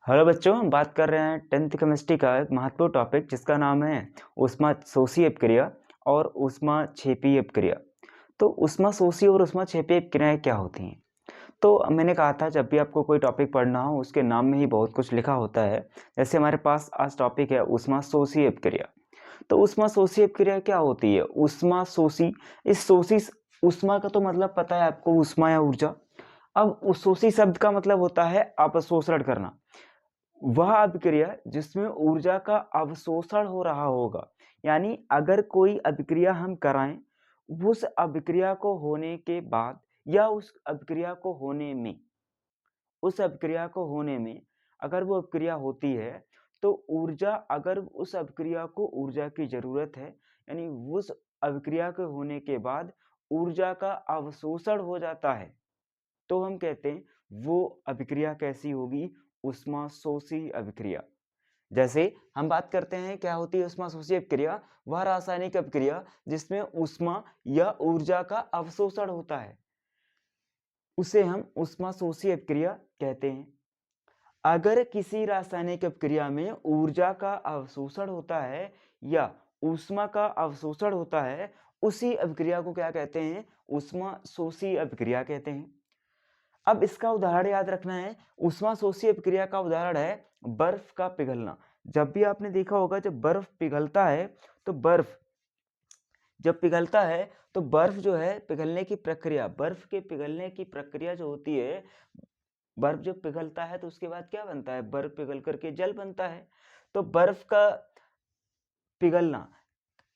Hello बच्चों, हम बात कर रहे हैं 10th केमिस्ट्री का एक महत्वपूर्ण टॉपिक जिसका नाम है ऊष्माशोषी अपक्रिया और ऊष्माक्षेपी अपक्रिया। तो ऊष्माशोषी और ऊष्माक्षेपी अपक्रियाएं क्या होती हैं? तो मैंने कहा था जब भी आपको कोई टॉपिक पढ़ना हो उसके नाम में ही बहुत कुछ लिखा होता है। जैसे हमारे पास आज टॉपिक है ऊष्माशोषी अपक्रिया। तो ऊष्माशोषी अपक्रिया क्या होती है? ऊष्माशोषी, इस शोषी ऊष्मा का तो मतलब पता है आपको, ऊष्मा या ऊर्जा। अब उस शोषी शब्द का मतलब होता है अपशोषण करना। वह अभिक्रिया जिसमें ऊर्जा का अवशोषण हो रहा होगा, यानी अगर कोई अभिक्रिया हम कराएं, उस अभिक्रिया को होने के बाद या उस अभिक्रिया को होने में अगर वो अभिक्रिया होती है तो ऊर्जा, अगर उस अभिक्रिया को ऊर्जा की जरूरत है, यानी उस अभिक्रिया के होने के बाद ऊर्जा का अवशोषण हो जाता है, तो हम कहते हैं वो अभिक्रिया कैसी होगी? ऊष्माशोषी अभिक्रिया। जैसे हम बात करते हैं क्या होती है ऊष्माशोषी अभिक्रिया? वह रासायनिक अभिक्रिया जिसमें ऊष्मा या ऊर्जा का अवशोषण होता है, उसे हम ऊष्माशोषी अभिक्रिया कहते हैं। अगर किसी रासायनिक अभिक्रिया में ऊर्जा का अवशोषण होता है या ऊष्मा का अवशोषण होता है, उसी अभिक्रिया को क्या कहते हैं? ऊष्माशोषी अभिक्रिया कहते हैं। अब इसका उदाहरण याद रखना है। ऊष्माशोषी अभिक्रिया का उदाहरण है बर्फ का पिघलना। जब भी आपने देखा होगा, जब बर्फ पिघलता है तो बर्फ जो है पिघलने की प्रक्रिया, बर्फ के पिघलने की प्रक्रिया जो होती है, बर्फ जब पिघलता है तो उसके बाद क्या बनता है? बर्फ पिघल करके जल बनता है। तो बर्फ का पिघलना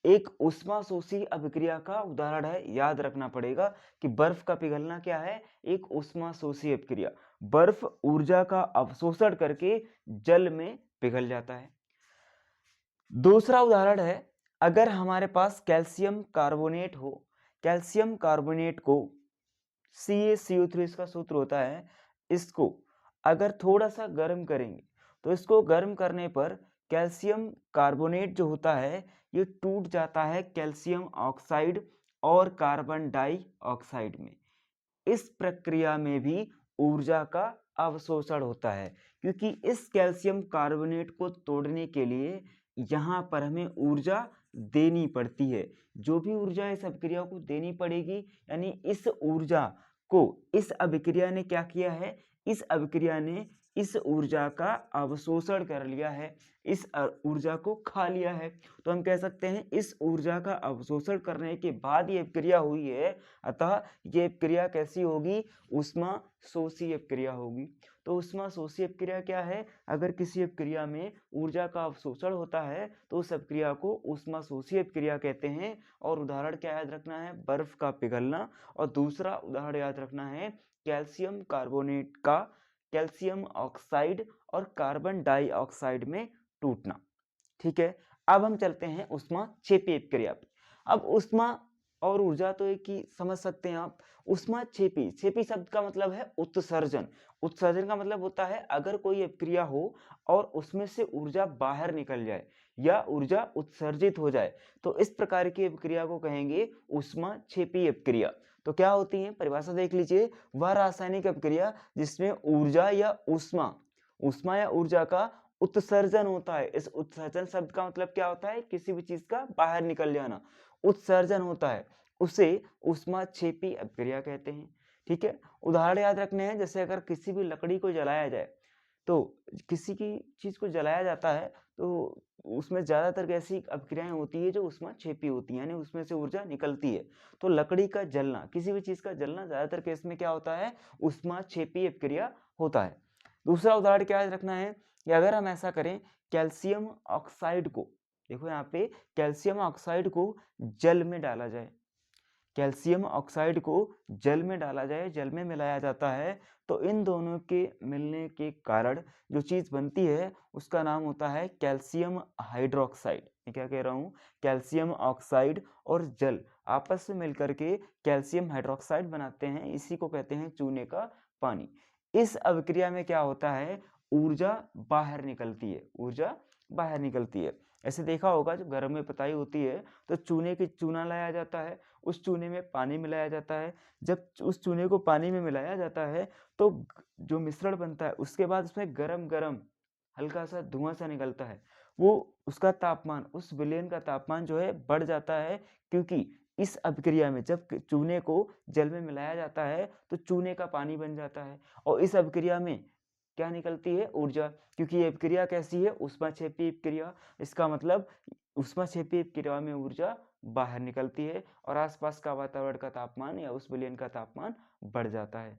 एक ऊष्माशोषी अभिक्रिया का उदाहरण है। याद रखना पड़ेगा कि बर्फ का पिघलना क्या है? एक ऊष्माशोषी अभिक्रिया। बर्फ ऊर्जा का अवशोषण करके जल में पिघल जाता है। दूसरा उदाहरण है, अगर हमारे पास कैल्शियम कार्बोनेट हो, कैल्शियम कार्बोनेट को CaCO3 इसका सूत्र होता है, इसको अगर थोड़ा सा गर्म करेंगे तो इसको गर्म करने पर कैल्शियम कार्बोनेट जो होता है ये टूट जाता है कैल्शियम ऑक्साइड और कार्बन डाइऑक्साइड में। इस प्रक्रिया में भी ऊर्जा का अवशोषण होता है, क्योंकि इस कैल्शियम कार्बोनेट को तोड़ने के लिए यहाँ पर हमें ऊर्जा देनी पड़ती है। जो भी ऊर्जा इस अभिक्रिया को देनी पड़ेगी, यानी इस ऊर्जा को इस अभिक्रिया ने क्या किया है? इस अभिक्रिया ने इस ऊर्जा का अवशोषण कर लिया है, इस ऊर्जा को खा लिया है। तो हम कह सकते हैं इस ऊर्जा का अवशोषण करने के बाद ये अभिक्रिया हुई है, अतः ये क्रिया कैसी होगी? ऊष्माशोषी अपक्रिया होगी। तो ऊष्माशोषी अपक्रिया क्या है? अगर किसी अपक्रिया में ऊर्जा का अवशोषण होता है तो उस अपक्रिया को ऊष्माशोषी अपक्रिया कहते हैं। और उदाहरण क्या याद रखना है? बर्फ का पिघलना। और दूसरा उदाहरण याद रखना है कैल्शियम कार्बोनेट का कैल्शियम ऑक्साइड और कार्बन डाइऑक्साइड में टूटना। ठीक है, अब हम चलते हैं ऊष्माक्षेपी अपक्रिया पे। अब ऊष्मा और ऊर्जा तो एक ही समझ सकते हैं आप। ऊष्माक्षेपी, क्षेपी शब्द का मतलब है उत्सर्जन। उत्सर्जन का मतलब होता है अगर कोई अपक्रिया हो और उसमें से ऊर्जा बाहर निकल जाए या ऊर्जा उत्सर्जित हो जाए, तो इस प्रकार की अपक्रिया को कहेंगे ऊष्माक्षेपी अपक्रिया। तो क्या होती है? परिभाषा देख लीजिए। वह रासायनिक अपक्रिया जिसमें ऊर्जा या ऊष्मा या ऊर्जा का उत्सर्जन होता है। इस उत्सर्जन शब्द का मतलब क्या होता है? किसी भी चीज का बाहर निकल जाना, उत्सर्जन होता है, उसे ऊष्माक्षेपी अपक्रिया कहते हैं। ठीक है, उदाहरण याद रखने हैं। जैसे अगर किसी भी लकड़ी को जलाया जाए, तो किसी की चीज को जलाया जाता है तो उसमें ज्यादातर ऐसी अपक्रियाएं होती है जो ऊष्माक्षेपी होती है, यानी उसमें से ऊर्जा निकलती है। तो लकड़ी का जलना, किसी भी चीज का जलना ज्यादातर केस में क्या होता है? ऊष्माक्षेपी अपक्रिया होता है। दूसरा उदाहरण क्या याद रखना है कि अगर हम ऐसा करें, कैल्शियम ऑक्साइड को, देखो यहाँ पे कैल्शियम ऑक्साइड को जल में डाला जाए, कैल्शियम ऑक्साइड को जल में डाला जाए, जल में मिलाया जाता है, तो इन दोनों के मिलने के कारण जो चीज बनती है उसका नाम होता है कैल्शियम हाइड्रोक्साइड। मैं क्या कह रहा हूँ? कैल्शियम ऑक्साइड और जल आपस में मिलकर के कैल्शियम हाइड्रोक्साइड बनाते हैं, इसी को कहते हैं चूने का पानी। इस अभिक्रिया में क्या होता है? ऊर्जा बाहर निकलती है, ऊर्जा बाहर निकलती है। ऐसे देखा होगा जब घर में पुताई होती है तो चूना लाया जाता है, उस चूने में पानी मिलाया जाता है। जब उस चूने को पानी में मिलाया जाता है तो जो मिश्रण बनता है उसके बाद उसमें गरम गरम हल्का सा धुआं सा निकलता है, वो उसका तापमान, उस विलयन का तापमान जो है बढ़ जाता है, क्योंकि इस अभिक्रिया में जब चूने को जल में मिलाया जाता है तो चूने का पानी बन जाता है, और इस अभिक्रिया में क्या निकलती है? ऊर्जा, क्योंकि ये अभिक्रिया कैसी है? ऊष्माक्षेपी अभिक्रिया। इसका मतलब ऊष्माक्षेपी अभिक्रिया में ऊर्जा बाहर निकलती है और आसपास का वातावरण का तापमान या उस विलयन का तापमान बढ़ जाता है।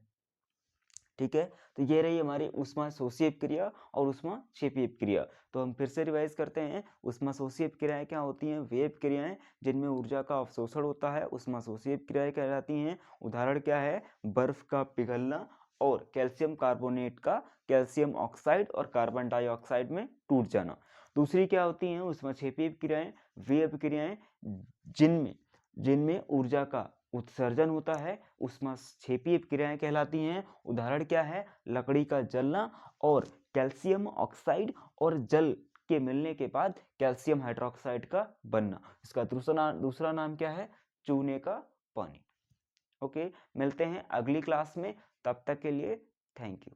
ठीक है, तो ये रही हमारी ऊष्माशोषी अभिक्रिया और ऊष्माक्षेपी अभिक्रिया। तो हम फिर से रिवाइज करते हैं। ऊष्माशोषी अभिक्रियाएं क्या होती हैं? वे अभिक्रियाएं जिनमें ऊर्जा का अवशोषण होता है, ऊष्माशोषी अभिक्रियाएं कहलाती हैं। उदाहरण क्या है? बर्फ का पिघलना और कैल्शियम कार्बोनेट का कैल्शियम ऑक्साइड और कार्बन डाइऑक्साइड में टूट जाना। दूसरी क्या होती हैं? ऊष्माक्षेपी अभिक्रियाएं वे अभिक्रियाएं जिनमें जिनमें ऊर्जा का उत्सर्जन होता है, ऊष्माक्षेपी अभिक्रियाएं कहलाती हैं। उदाहरण क्या है? लकड़ी का जलना और कैल्शियम ऑक्साइड और जल के मिलने के बाद कैल्शियम हाइड्रोक्साइड का बनना। इसका दूसरा नाम क्या है? चूने का पानी। ओके, मिलते हैं अगली क्लास में, तब तक के लिए थैंक यू।